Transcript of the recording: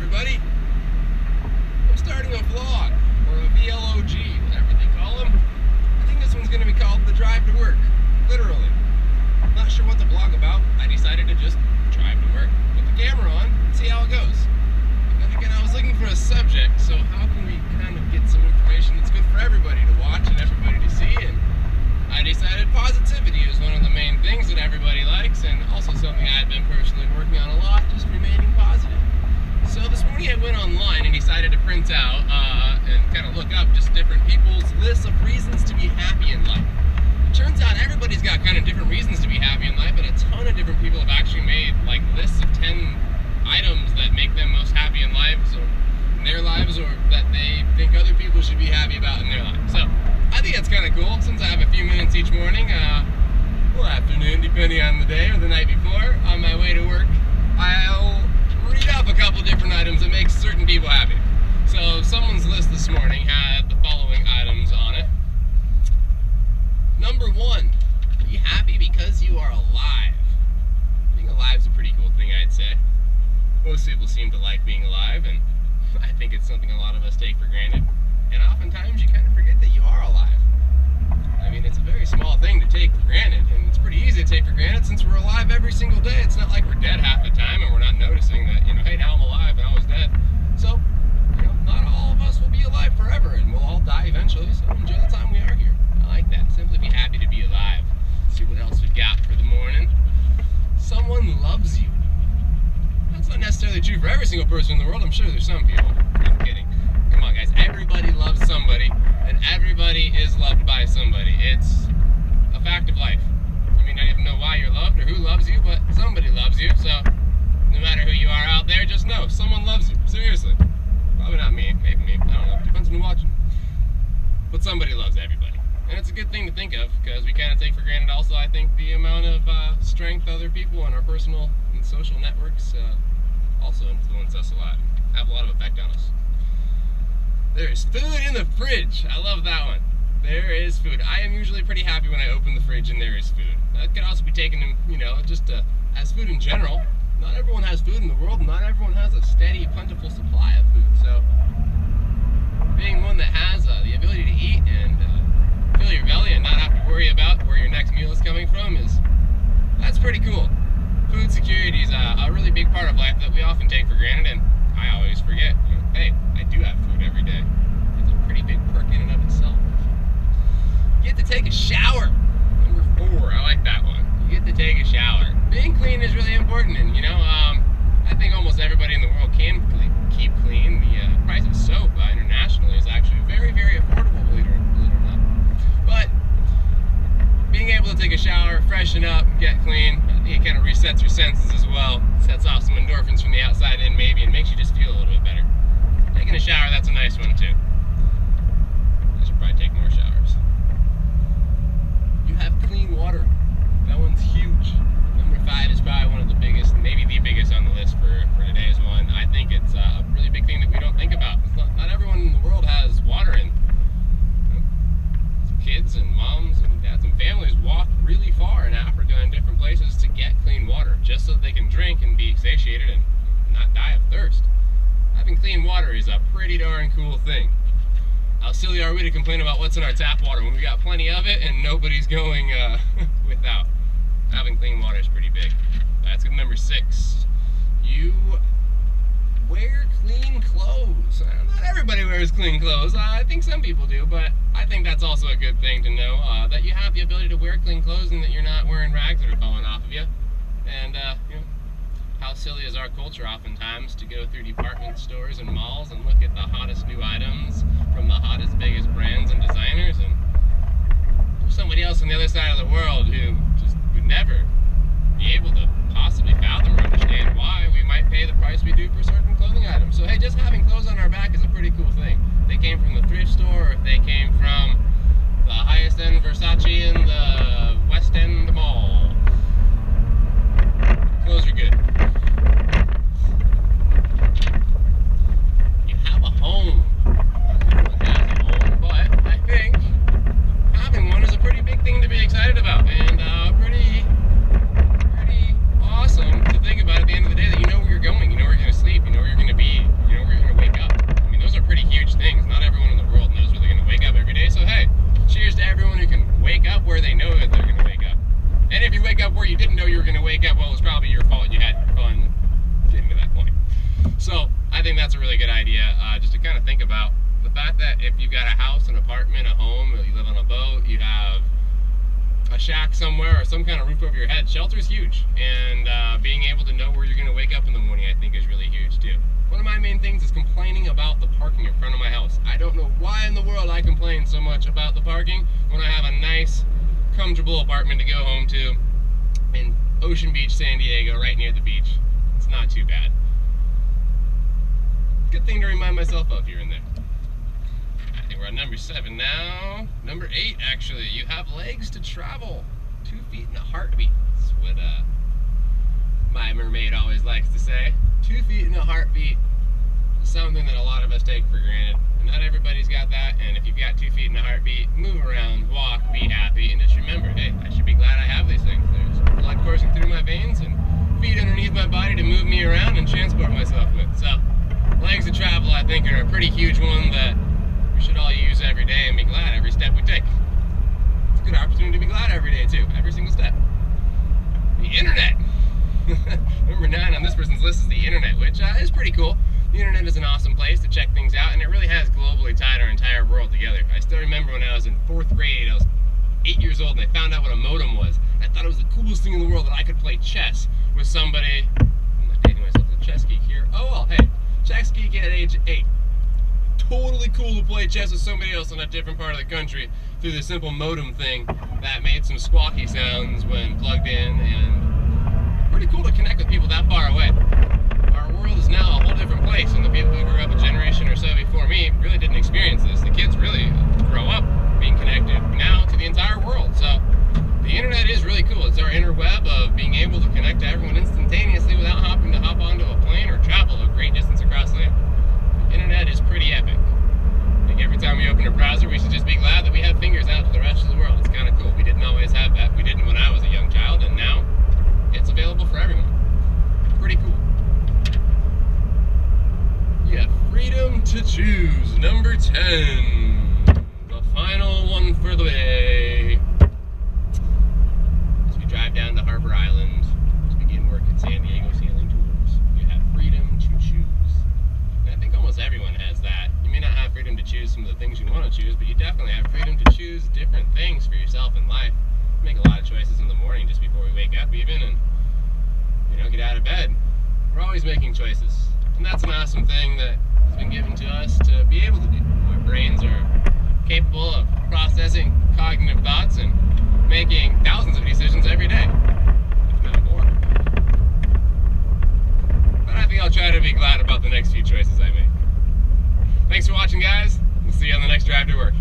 everybody. I'm starting a vlog, or a VLOG, whatever they call them. I think this one's going to be called The Drive to Work, literally. Not sure what to vlog about. I decided to just drive to work, put the camera on, and see how it goes. And then again, I was looking for a subject, so how can we kind of get some information that's good for everybody to watch and everybody to see? And I decided positivity is one of the main things that everybody likes, and also something I've been personally working on a lot, just remaining positive. So this morning I went online and decided to print out and kind of look up just different people's lists of reasons to be happy in life. It turns out everybody's got kind of different reasons to be happy in life, and a ton of different people have actually made like lists of 10 items that make them most happy in life, so in their lives, or that they think other people should be happy about in their lives. So I think that's kind of cool, since I have a few minutes each morning, or afternoon, depending on the day or the night before, on my way to work. I'll read up a couple different items that make certain people happy. So someone's list this morning had the following items on it. Number 1, be happy because you are alive. Being alive is a pretty cool thing, I'd say. Most people seem to like being alive, and I think it's something a lot of us take for granted. And oftentimes you kind of forget that you are alive. I mean, it's a very small thing to take for granted, and it's pretty easy to take for granted since we're alive every single day. It's not like we're dead half the time and we're not noticing that, hey, now I'm alive and I was dead. So, not all of us will be alive forever, and we'll all die eventually, so enjoy the time we are here. I like that. Simply be happy to be alive. Let's see what else we've got for the morning. Someone loves you. That's not necessarily true for every single person in the world. I'm sure there's some people. I'm kidding. Come on, guys. Everybody loves somebody, and everybody is loved by somebody. It's a fact of life. You may not even know why you're loved or who loves you, but somebody loves you. So no matter who you are out there, just know someone loves you. Seriously. Probably not me. Maybe me. I don't know. Depends on who's watching. But somebody loves everybody. And it's a good thing to think of, because we kind of take for granted also, I think, the amount of strength other people and our personal and social networks also influence us a lot. Have a lot of effect on us. There's food in the fridge. I love that one. There is food. I am usually pretty happy when I open the fridge and there is food. That could also be taken, just as food in general. Not everyone has food in the world. Not everyone has a steady, plentiful supply of food. So, being one that has the ability to eat and fill your belly and not have to worry about where your next meal is coming from that's pretty cool. Food security is a really big part of life that we often take for granted, and I always forget. Hey, I do have food every day. It's a pretty big perk in and of itself. You get to take a shower. Number 4, I like that one. You get to take a shower. Being clean is really important, and I think almost everybody in the world can keep clean. The price of soap internationally is actually very, very affordable, believe it or not. But being able to take a shower, freshen up, get clean, I think it kind of resets your senses as well. Sets off some endorphins from the outside in maybe, and makes you just feel a little bit better. Taking a shower, that's a nice one too. I should probably take more showers. You have clean water. That one's huge. Number 5 is probably one of the biggest, maybe the biggest on the list for today's one. I think it's a really big thing that we don't think about. Not everyone in the world has water, and kids and moms and dads and families walk really far in Africa and different places to get clean water, just so that they can drink and be satiated and not die of thirst. Having clean water is a pretty darn cool thing. How silly are we to complain about what's in our tap water when we got plenty of it and nobody's going without? Having clean water is pretty big. That's good. Number 6. You wear clean clothes. Not everybody wears clean clothes. I think some people do, but I think that's also a good thing to know, that you have the ability to wear clean clothes and that you're not wearing rags that are falling off of you. And how silly is our culture oftentimes to go through department stores and malls and look at the hottest new items from the hottest, biggest brands and designers, and there's somebody else on the other side of the world who just would never be able to possibly fathom or understand why we might pay the price we do for certain clothing items. So hey, just having clothes on our back is a pretty cool thing. If they came from the thrift store, or if they came from the highest end Versace in the West End Mall, clothes are good. You have a home. Everyone has a home, but I think having one is a pretty big thing to be excited about, and pretty awesome to think about at the end of the day that about. The fact that if you've got a house, an apartment, a home, or you live on a boat, you have a shack somewhere or some kind of roof over your head, shelter is huge. And being able to know where you're going to wake up in the morning, I think, is really huge too. One of my main things is complaining about the parking in front of my house. I don't know why in the world I complain so much about the parking when I have a nice, comfortable apartment to go home to in Ocean Beach, San Diego, right near the beach. It's not too bad. Good thing to remind myself of here and there. I think we're on number 7 now. Number 8, actually. You have legs to travel. 2 feet in a heartbeat. That's what my mermaid always likes to say. 2 feet in a heartbeat is something that a lot of us take for granted. And not everybody's got that. And if you've got 2 feet in a heartbeat, move around, walk, be happy, and just remember, hey, I should be glad I have these things. There's blood coursing through my veins and feet underneath my body to move me around and transport myself with. So, legs to travel, I think, are a pretty huge one that we should all use every day and be glad every step we take. It's a good opportunity to be glad every day, too. Every single step. The internet. Number 9 on this person's list is the internet, which is pretty cool. The internet is an awesome place to check things out, and it really has globally tied our entire world together. I still remember when I was in 4th grade, I was 8 years old, and I found out what a modem was. I thought it was the coolest thing in the world that I could play chess with somebody. I'm not dating myself as a chess geek here. Oh well, hey, chess geek at age 8. Totally cool to play chess with somebody else in a different part of the country through the simple modem thing that made some squawky sounds when plugged in, and pretty cool to connect with people that far away. Our world is now a whole different place, and the people who grew up a generation or so before me really didn't experience this. The kids really grow up being connected now to the entire world. So the internet is really cool. It's our interweb of being able to connect to everyone instantaneously without having to hop onto a plane or travel a great distance across land. The internet is pretty epic. I think every time we open a browser, we should just be glad that we have fingers out to the rest of the world. It's kind of cool. We didn't always have that. We didn't when I was a young child, and now it's available for everyone. Pretty cool. You have freedom to choose. Number 10. The final one for the day. As we drive down to Harbor Island to begin work at San Diego Sailing Tours, you have freedom to choose. And I think almost everyone has that. You may not have freedom to choose some of the things you want to choose, but you definitely have freedom to choose different things for yourself in life. We make a lot of choices in the morning just before we wake up even, and get out of bed. We're always making choices. And that's an awesome thing that has been given to us to be able to do. Our brains are capable of processing cognitive thoughts and making thousands of decisions every day, if not more. But I think I'll try to be glad about the next few choices I make. Thanks for watching, guys. We'll see you on the next drive to work.